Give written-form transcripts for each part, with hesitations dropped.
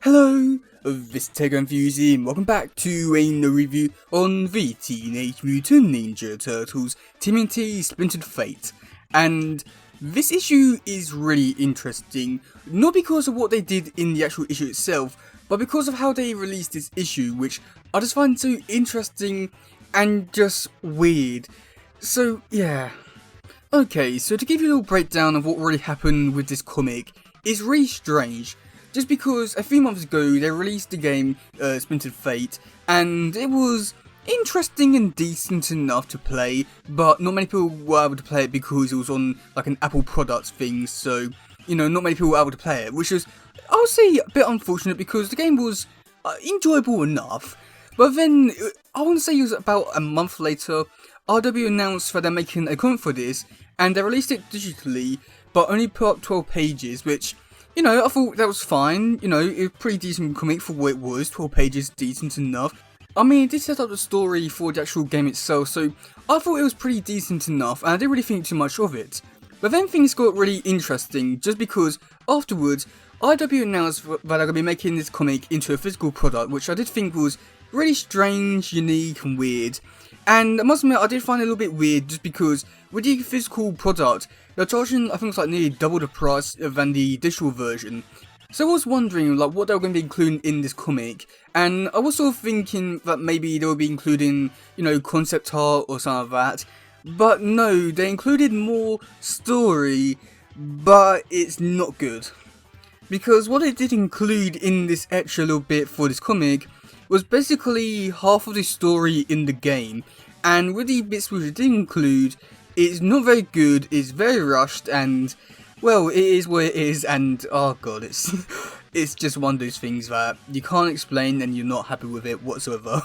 Hello, this is teddygaming and welcome back to another review on the Teenage Mutant Ninja Turtles tmnt Splintered Fate. And this issue is really interesting, not because of what they did in the actual issue itself, but because of how they released this issue, which I just find so interesting and just weird. So yeah. Okay, so to give you a little breakdown of what really happened with this comic, it's really strange. Just because a few months ago they released the game Splintered Fate, and it was interesting and decent enough to play, but not many people were able to play it because it was on like an Apple products thing, so not many people were able to play it, which was, I'll say, a bit unfortunate because the game was enjoyable enough. But then, I want to say it was about a month later, RW announced that they're making a comic for this, and they released it digitally, but only put up 12 pages, which, I thought that was fine. It was a pretty decent comic for what it was. 12 pages, decent enough. I mean, it did set up the story for the actual game itself, so I thought it was pretty decent enough, and I didn't really think too much of it. But then things got really interesting, just because afterwards, RW announced that they're going to be making this comic into a physical product, which I did think was really strange, unique, and weird. And I must admit, I did find it a little bit weird, just because with the physical product, they're charging, I think it's like nearly double the price than the digital version. So I was wondering like what they were going to be including in this comic, and I was sort of thinking that maybe they would be including, concept art or something like that. But no, they included more story, but it's not good. Because what they did include in this extra little bit for this comic was basically half of the story in the game, and with the bits which it did include, it's not very good, it's very rushed, and, well, it is what it is, and, oh god, it's just one of those things that you can't explain and you're not happy with it whatsoever.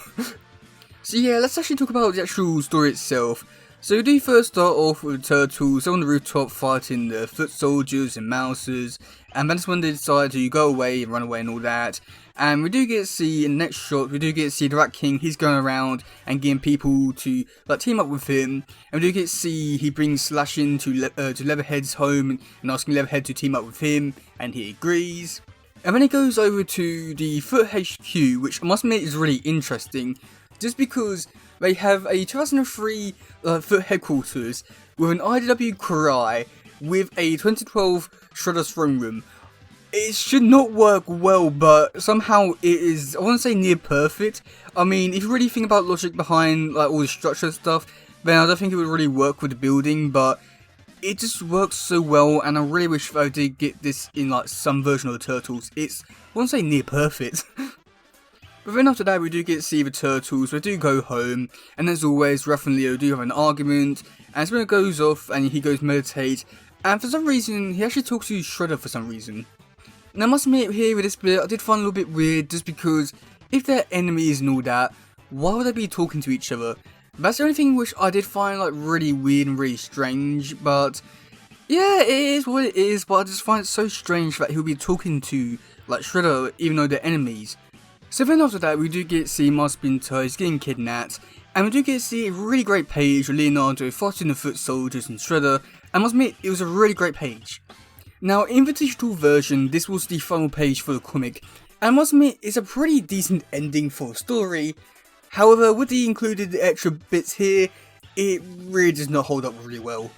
So yeah, let's actually talk about the actual story itself. So we do first start off with the turtles on the rooftop fighting the foot soldiers and mousers, and that's when they decide to go away and run away and all that. And we do get to see in the next shot, we do get to see the Rat King, he's going around and getting people to like team up with him. And we do get to see he brings Slash in to Leatherhead's home and asking Leatherhead to team up with him, and he agrees. And then he goes over to the Foot HQ, which I must admit is really interesting, just because they have a 2003 Foot headquarters with an IDW Karai with a 2012 Shredder's throne room. It should not work well, but somehow it is, I wouldn't say near perfect. I mean, if you really think about logic behind like all the structure stuff, then I don't think it would really work with the building, but it just works so well, and I really wish I did get this in like some version of the Turtles. It's, I wouldn't say near perfect. But then after that, we do get to see the Turtles, we do go home, and as always, Raph and Leo do have an argument, and Splinter goes off and he goes meditate, and for some reason, he actually talks to Shredder for some reason. Now I must admit here with this bit, I did find a little bit weird, just because if they're enemies and all that, why would they be talking to each other? That's the only thing which I did find like really weird and really strange, but yeah, it is what it is, but I just find it so strange that he'll be talking to like Shredder even though they're enemies. So then after that, we do get to see Mars Splinter is getting kidnapped, and we do get to see a really great page with Leonardo fighting the foot soldiers and Shredder, and I must admit, it was a really great page. Now, in the digital version, this was the final page for the comic, and I must admit, it's a pretty decent ending for the story. However, with the included extra bits here, it really does not hold up really well.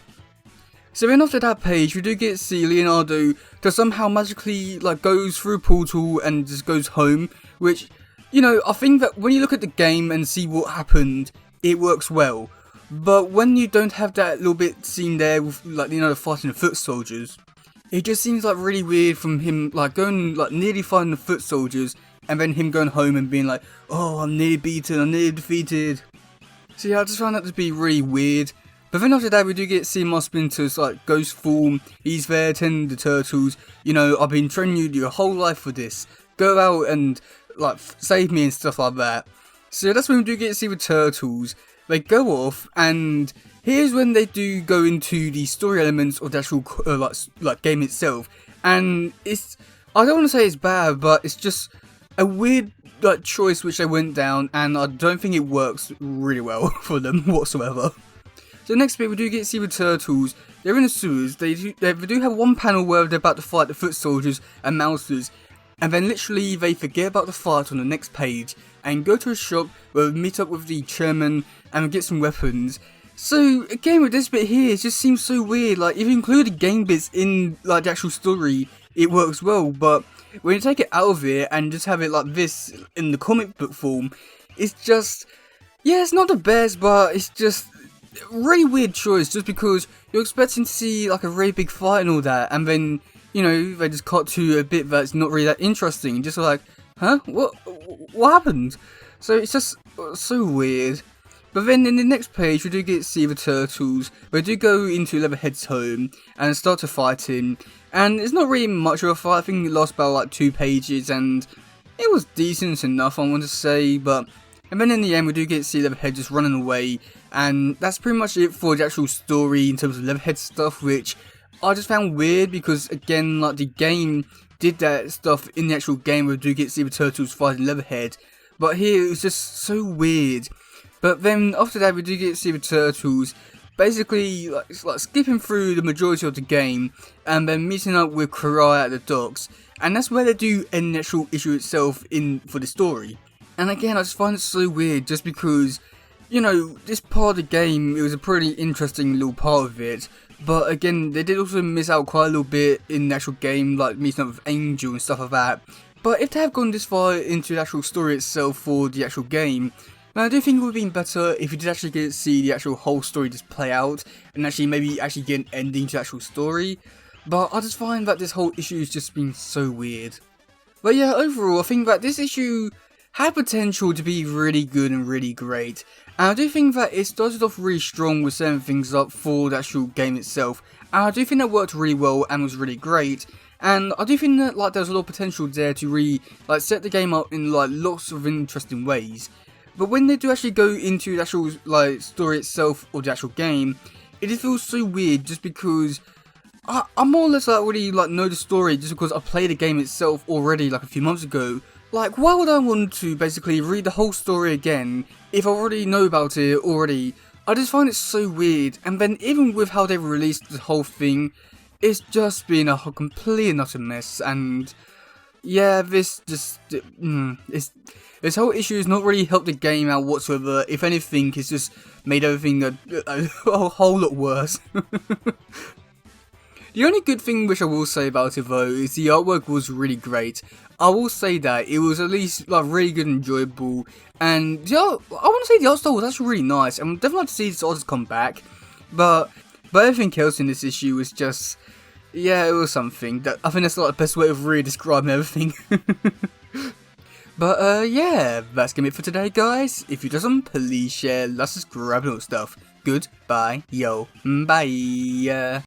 So then after that page, we do get to see Leonardo that somehow magically like goes through a portal and just goes home, which, I think that when you look at the game and see what happened, it works well. But when you don't have that little bit scene there with like Leonardo fighting the foot soldiers, it just seems like really weird from him like going like nearly fighting the foot soldiers and then him going home and being like, oh, I'm nearly beaten, I'm nearly defeated. So yeah, I just found that to be really weird. But then after that, we do get to see Mars Splinter's like ghost form. He's there tending the turtles. I've been training you your whole life for this. Go out and like save me and stuff like that. So that's when we do get to see the turtles. They go off, and here's when they do go into the story elements of the actual like game itself. And it's, I don't want to say it's bad, but it's just a weird like choice which they went down, and I don't think it works really well for them whatsoever. So next bit, we do get to see the turtles. They're in the sewers. They do have one panel where they're about to fight the foot soldiers and mousers, and then literally they forget about the fight on the next page and go to a shop where we meet up with the chairman and we get some weapons. So again, with this bit here, it just seems so weird. Like, if you include the game bits in like the actual story, it works well, but when you take it out of it and just have it like this in the comic book form, it's just, yeah, it's not the best, but it's just a really weird choice, just because you're expecting to see like a really big fight and all that, and then, you know, they just cut to a bit that's not really that interesting, just like, huh, what happened? So it's just so weird. But then in the next page, we do get to see the turtles. We do go into Leatherhead's home and start to fight him. And it's not really much of a fight. I think it lasts about like 2 pages, and it was decent enough, I want to say. And then in the end, we do get to see Leatherhead just running away. And that's pretty much it for the actual story in terms of Leatherhead stuff, which I just found weird because, again, like, the game did that stuff in the actual game where we do get to see the turtles fighting Leatherhead. But here, it was just so weird. But then after that, we do get to see the turtles basically like skipping through the majority of the game and then meeting up with Karai at the docks, and that's where they do end the actual issue itself for the story. And again, I just find it so weird just because, you know, this part of the game, it was a pretty interesting little part of it, but again, they did also miss out quite a little bit in the actual game, like meeting up with Angel and stuff like that. But if they have gone this far into the actual story itself for the actual game, now, I do think it would have been better if you did actually get to see the actual whole story just play out, and actually maybe actually get an ending to the actual story. But I just find that this whole issue has just been so weird. But yeah, overall, I think that this issue had potential to be really good and really great. And I do think that it started off really strong with setting things up for the actual game itself. And I do think that worked really well and was really great. And I do think that like there's a lot of potential there to really like set the game up in like lots of interesting ways. But when they do actually go into the actual like story itself or the actual game, it just feels so weird just because I more or less like already like know the story just because I played the game itself already like a few months ago. Like, why would I want to basically read the whole story again if I already know about it already? I just find it so weird, and then even with how they released the whole thing, it's just been a complete and utter mess. And yeah, this whole issue has not really helped the game out whatsoever. If anything, it's just made everything a whole lot worse. The only good thing which I will say about it though is the artwork was really great. I will say that it was at least like really good and enjoyable, and I want to say the art style was actually really nice. I'm definitely like to see this artist come back, but everything else in this issue was just, yeah, it was something. That I think that's like the best way of really describing everything. But yeah, that's gonna be it for today, guys. If you doesn't, please share, let's subscribe and all stuff. Goodbye, yo, bye.